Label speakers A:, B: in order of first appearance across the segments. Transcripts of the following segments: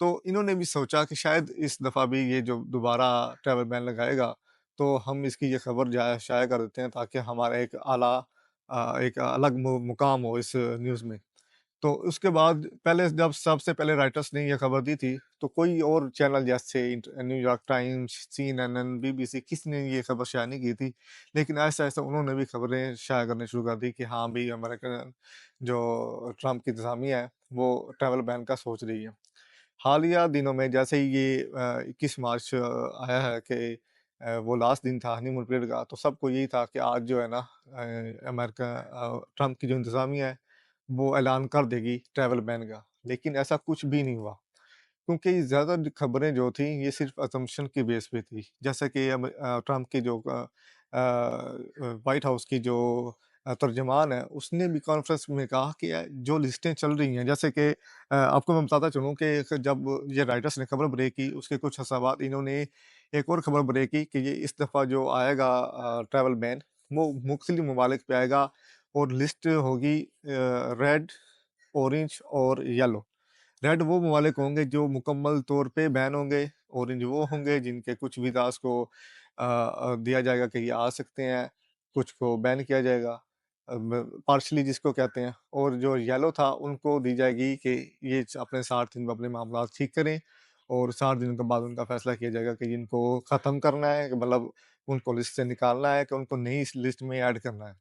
A: تو انہوں نے بھی سوچا کہ شاید اس دفعہ بھی یہ جو دوبارہ ٹریول بین لگائے گا تو ہم اس کی یہ خبر شائع کر دیتے ہیں تاکہ ہمارا ایک اعلیٰ ایک الگ مقام ہو اس نیوز میں۔ تو اس کے بعد پہلے جب سب سے پہلے رائٹرز نے یہ خبر دی تھی تو کوئی اور چینل جیسے new York Times, CNN، BBC کسی نے یہ خبر شائع نہیں کی تھی، لیکن ایسا ایسا انہوں نے بھی خبریں شائع کرنے شروع کر دی کہ ہاں بھی امریکن جو ٹرمپ کی انتظامیہ ہے وہ ٹریول بین کا سوچ رہی ہے۔ حالیہ دنوں میں جیسے ہی یہ 21 مارچ آیا ہے کہ وہ لاسٹ دن تھا ہنی مون پیریڈ کا، تو سب کو یہی تھا کہ آج جو ہے نا امریکہ ٹرمپ کی جو انتظامیہ ہے وہ اعلان کر دے گی ٹریول بین کا، لیکن ایسا کچھ بھی نہیں ہوا، کیونکہ یہ زیادہ خبریں جو تھیں یہ صرف اسمپشن کی بیس پہ تھی، جیسے کہ ٹرمپ کی جو وائٹ ہاؤس کی جو ترجمان ہے اس نے بھی کانفرنس میں کہا کہ جو لسٹیں چل رہی ہیں، جیسے کہ آپ کو میں بتاتا چلوں کہ جب یہ رائٹرز نے خبر بریک کی اس کے کچھ عرصہ بعد انہوں نے ایک اور خبر بریک کی کہ یہ اس دفعہ جو آئے گا ٹریول بین وہ مختلف ممالک پہ آئے گا، اور لسٹ ہوگی ریڈ، اورنج اور یلو۔ ریڈ وہ ممالک ہوں گے جو مکمل طور پہ بین ہوں گے، اورنج وہ ہوں گے جن کے کچھ ویزاز کو دیا جائے گا کہ یہ آ سکتے ہیں، کچھ کو بین کیا جائے گا پارشلی جس کو کہتے ہیں، اور جو یلو تھا ان کو دی جائے گی کہ یہ اپنے 60 دن میں اپنے معاملات ٹھیک کریں، اور 60 دن کے بعد ان کا فیصلہ کیا جائے گا کہ جن کو ختم کرنا ہے، کہ مطلب ان کو لسٹ سے نکالنا ہے کہ ان کو نئی لسٹ میں ایڈ کرنا ہے۔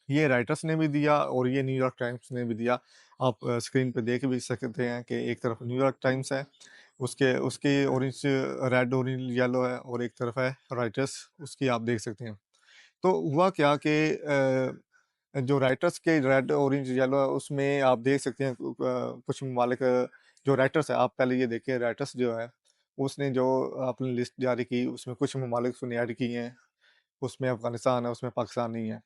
A: یہ رائٹرز نے بھی دیا اور یہ نیو یارک ٹائمز نے بھی دیا۔ آپ اسکرین پہ دیکھ بھی سکتے ہیں کہ ایک طرف نیو یارک ٹائمز ہے، اس کی اورنج ریڈ اورنج یلو ہے، اور ایک طرف ہے رائٹرز، اس کی آپ دیکھ سکتے ہیں۔ تو ہوا کیا کہ جو رائٹرز کے ریڈ اورنج یلو ہے اس میں آپ دیکھ سکتے ہیں کچھ ممالک جو رائٹرز ہے، آپ پہلے یہ دیکھیں رائٹرز جو ہے اس نے جو اپنی لسٹ جاری کی اس میں کچھ ممالک اس نے ایڈ کی ہیں، اس میں افغانستان ہے، اس میں پاکستان نہیں ہے۔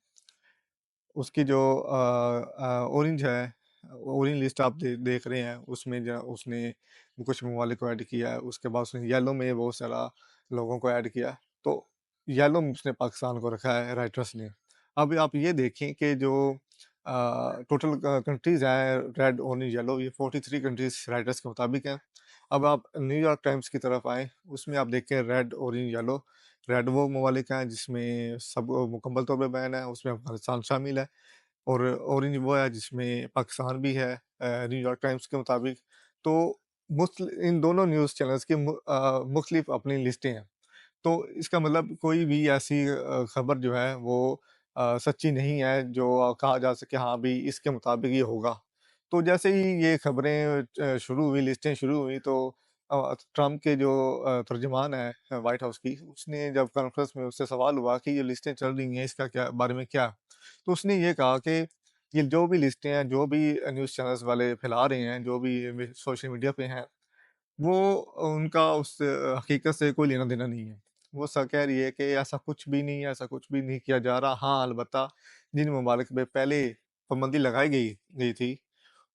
A: اس کی جو اورنج ہے، اورنج لسٹ آپ دیکھ رہے ہیں، اس میں اس نے کچھ ممالک کو ایڈ کیا ہے، اس کے بعد اس نے یلو میں بہت سارا لوگوں کو ایڈ کیا، تو یلو میں اس نے پاکستان کو رکھا ہے رائٹرس نے۔ اب آپ یہ دیکھیں کہ جو ٹوٹل کنٹریز ہیں ریڈ اورنج یلو، یہ 43 کنٹریز رائٹرس کے مطابق ہیں۔ اب آپ نیو یارک ٹائمز کی طرف آئیں، اس میں آپ دیکھیں ریڈ اورنج یلو۔ ریڈ وہ ممالک ہیں جس میں سب مکمل طور پہ بین ہے، اس میں افغانستان شامل ہے، اور اورنج وہ ہے جس میں پاکستان بھی ہے نیو یارک ٹائمز کے مطابق۔ تو ان دونوں نیوز چینلز کی مختلف اپنی لسٹیں ہیں، تو اس کا مطلب کوئی بھی ایسی خبر جو ہے وہ سچی نہیں ہے جو کہا جا سکے ہاں بھی اس کے مطابق یہ ہوگا۔ تو جیسے ہی یہ خبریں شروع ہوئی، لسٹیں شروع ہوئی، تو ٹرمپ کے جو ترجمان ہے وائٹ ہاؤس کی، اس نے جب کانفرنس میں اس سے سوال ہوا کہ یہ لسٹیں چل رہی ہیں اس کا کیا بارے میں کیا، تو اس نے یہ کہا کہ یہ جو بھی لسٹیں ہیں، جو بھی نیوز چینلز والے پھیلا رہے ہیں، جو بھی سوشل میڈیا پہ ہیں، وہ ان کا اس حقیقت سے کوئی لینا دینا نہیں ہے۔ وہ کہہ رہی ہے کہ ایسا کچھ بھی نہیں ہے، ایسا کچھ بھی نہیں کیا جا رہا۔ ہاں البتہ جن ممالک پہ پہلے پابندی لگائی گئی تھی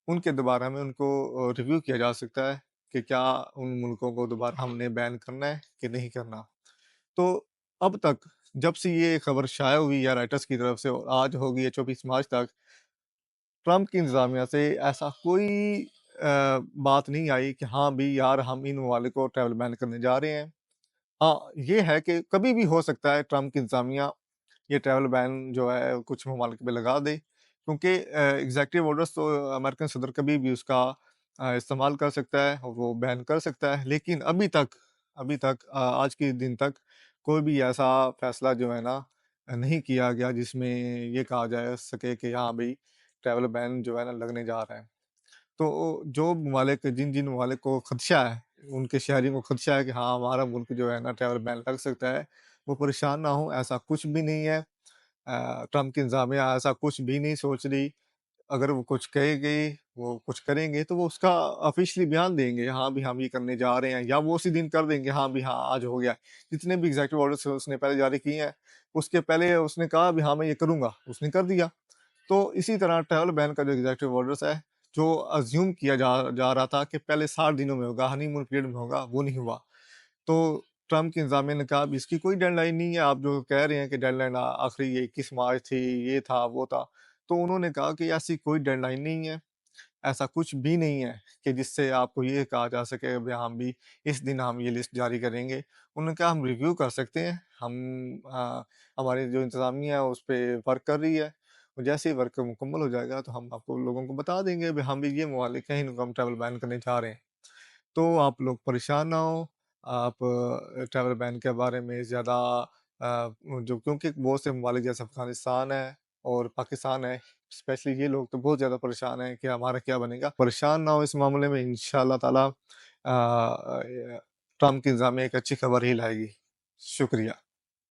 A: ان کے دوبارہ میں ان کو ریویو کیا جا سکتا ہے کہ کیا ان ملکوں کو دوبارہ ہم نے بین کرنا ہے کہ نہیں کرنا۔ تو اب تک جب سے یہ خبر شائع ہوئی یا رائٹرز کی طرف سے، اور آج ہوگی ہے 24 مارچ تک، ٹرمپ کی انتظامیہ سے ایسا کوئی بات نہیں آئی کہ ہاں بھی یار ہم ان ممالک کو ٹریول بین کرنے جا رہے ہیں۔ ہاں یہ ہے کہ کبھی بھی ہو سکتا ہے ٹرمپ کی انتظامیہ یہ ٹریول بین جو ہے کچھ ممالک پہ لگا دے، کیونکہ ایگزیکٹو آرڈرز تو امریکن صدر کبھی بھی اس کا استعمال کر سکتا ہے اور وہ بین کر سکتا ہے، لیکن ابھی تک آج کے دن تک کوئی بھی ایسا فیصلہ جو ہے نا نہیں کیا گیا جس میں یہ کہا جا سکے کہ ہاں بھائی ٹریول بین جو ہے نا لگنے جا رہا ہے۔ تو جو ممالک جن ممالک کو خدشہ ہے، ان کے شہریوں کو خدشہ ہے کہ ہاں ہمارا ملک جو ہے نا ٹریول بین لگ سکتا ہے، وہ پریشان نہ ہوں، ایسا کچھ بھی نہیں ہے۔ ٹرمپ کی انتظامیہ ایسا کچھ بھی نہیں سوچ رہی۔ اگر وہ کچھ کہے گی، وہ کچھ کریں گے تو وہ اس کا آفیشلی بیان دیں گے، ہاں بھی ہم یہ کرنے جا رہے ہیں، یا وہ اسی دن کر دیں گے ہاں بھی ہاں آج ہو گیا۔ جتنے بھی ایگزیکٹو آرڈرز اس نے پہلے جاری کیے ہیں، اس کے پہلے اس نے کہا بھی ہاں میں یہ کروں گا، اس نے کر دیا۔ تو اسی طرح ٹریول بین کا جو ایگزیکٹو آرڈرز ہے، جو ازیوم کیا جا رہا تھا کہ پہلے 60 دنوں میں ہوگا، ہنی مون پیریڈ میں ہوگا، وہ نہیں ہوا۔ تو ٹرمپ کی انتظامیہ نے کہا بھی اس کی کوئی ڈیڈ لائن نہیں ہے، آپ جو کہہ رہے ہیں کہ ڈیڈ لائن آخری یہ 21 مارچ تھی، یہ تھا وہ تھا، تو انہوں نے کہا کہ ایسی کوئی ڈیڈ لائن نہیں ہے۔ ایسا کچھ بھی نہیں ہے کہ جس سے آپ کو یہ کہا جا سکے کہ ہم بھی اس دن ہم یہ لسٹ جاری کریں گے۔ انہوں نے کہا ہم ریویو کر سکتے ہیں، ہم ہماری جو انتظامیہ ہے اس پہ ورک کر رہی ہے، اور جیسے ہی ورک مکمل ہو جائے گا تو ہم آپ کو لوگوں کو بتا دیں گے ہم بھی یہ ممالک ہیں، ان کو ہم ٹریول بین کرنے جا رہے ہیں۔ تو آپ لوگ پریشان نہ ہوں، آپ ٹریول بین کے بارے میں زیادہ آ، جو کیونکہ بہت سے ممالک جیسے افغانستان ہے اور پاکستان ہے، اسپیشلی یہ لوگ تو بہت زیادہ پریشان ہیں کہ ہمارا کیا بنے گا۔ پریشان نہ ہو اس معاملے میں، انشاءاللہ تعالیٰ ٹرمپ کی انتظامیہ ایک اچھی خبر ہی لائے گی۔ شکریہ۔